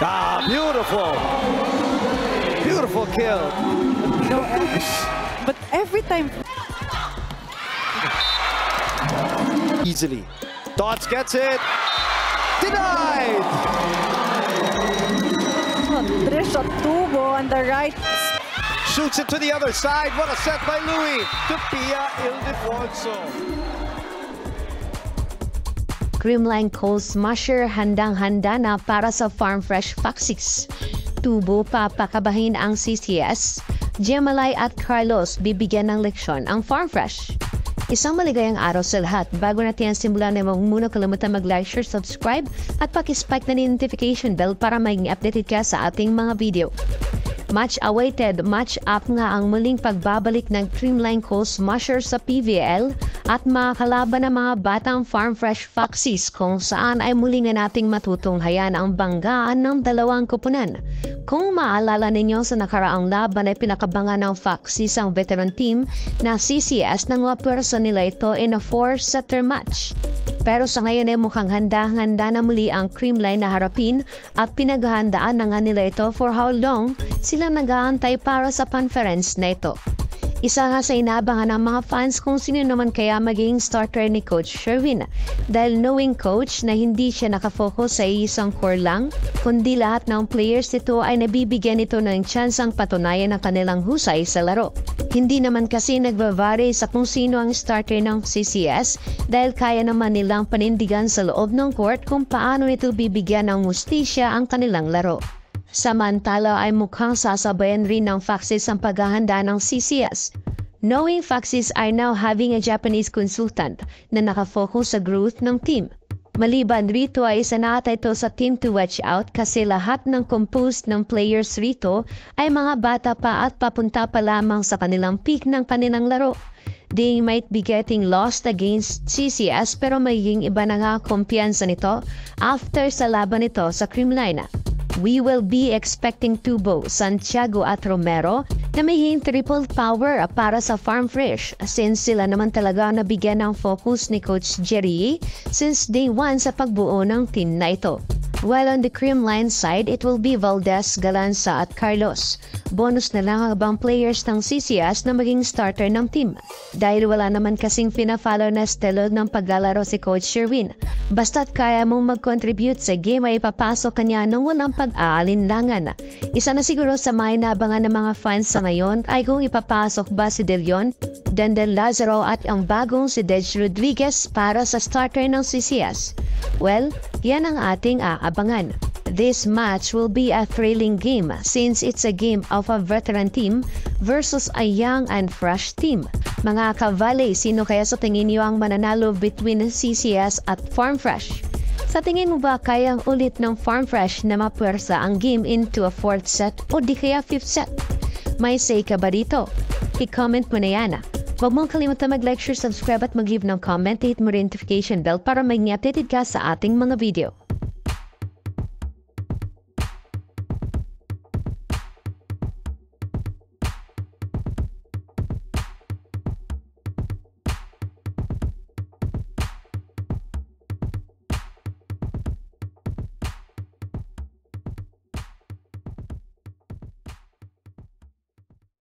Ah, beautiful. Beautiful kill. No, but every time... Easily. Dots gets it. Denied! Trisha Tubo on the right. Shoots it to the other side. What a set by Louis to Pia Ildefonso. Creamline Cold Smasher handang-handa na para sa Farm Fresh Foxes. Tubo papakabahin ang CCS. Gemalay at Carlos bibigyan ng leksyon ang Farm Fresh. Isang maligayang araw sa lahat. Bago natin simulan na muna kalimutan mag-like, share, subscribe at paki-spike na notification bell para maging updated ka sa ating mga video. Much-awaited match-up nga ang muling pagbabalik ng Creamline Cold Smasher sa PVL at makakalaban ng mga batang Farm Fresh Foxes kung saan ay muli na nating matutunghayan ang banggaan ng dalawang kupunan. Kung maalala ninyo sa nakaraang laban ay pinakabangan ng Foxes ang veteran team na CCS nang wapwersa nila ito in a 4-setter match. Pero sa ngayon ay mukhang handa-handa na muli ang Creamline na harapin at pinaghahandaan na nga nila ito for how long sila nag-aantay para sa conference na ito. Isa nga sa inabangan ng mga fans kung sino naman kaya magiging starter ni Coach Sherwin. Dahil knowing Coach na hindi siya nakafocus sa isang core lang, kundi lahat ng players nito ay nabibigyan ito ng tsansang patunayan ang kanilang husay sa laro. Hindi naman kasi nagbabari sa kung sino ang starter ng CCS dahil kaya naman nilang panindigan sa loob ng court kung paano nito bibigyan ng hustisya ang kanilang laro. Samantala ay mukhang sasabayan rin ng Foxes ang paghahanda ng CCS. Knowing Foxes are now having a Japanese consultant na nakafocus sa growth ng team. Maliban rito ay isa na ata ito sa team to watch out kasi lahat ng composed ng players rito ay mga bata pa at papunta pa lamang sa kanilang peak ng kanilang laro. They might be getting lost against CCS pero magiging iba na nga kumpiyansa nito after sa laban nito sa Creamline. We will be expecting Tubo, Santiago at Romero na may triple power para sa Farm Fresh since sila naman talaga nabigyan ng focus ni Coach Jerry since day 1 sa pagbuo ng team na ito. While on the Creamline side, it will be Valdez, Galanza at Carlos. Bonus na lang ang ibang players ng CCS na maging starter ng team. Dahil wala naman kasing pina-follow na estilo ng paglalaro si Coach Sherwin. Basta't kaya mong mag-contribute sa game ay ipapasok kanya ng walang pag-aalinlangan. Isa na siguro sa may nabangan ng mga fans sa ngayon ay kung ipapasok ba si De Leon, Denden Lazaro at ang bagong si Dej Rodriguez para sa starter ng CCS. Well, yan ang ating aabangan. This match will be a thrilling game since it's a game of a veteran team versus a young and fresh team. Mga kavale, sino kaya sa tingin niyo ang mananalo between CCS at Farm Fresh? Sa tingin mo ba kayang ulit ng Farm Fresh na mapwersa ang game into a 4th set o di kaya 5th set? May say ka ba dito? I-comment mo na yan. Huwag mong kalimutan mag-like, share, subscribe at mag-leave ng comment, hit mo rin notification bell para maging updated ka sa ating mga video.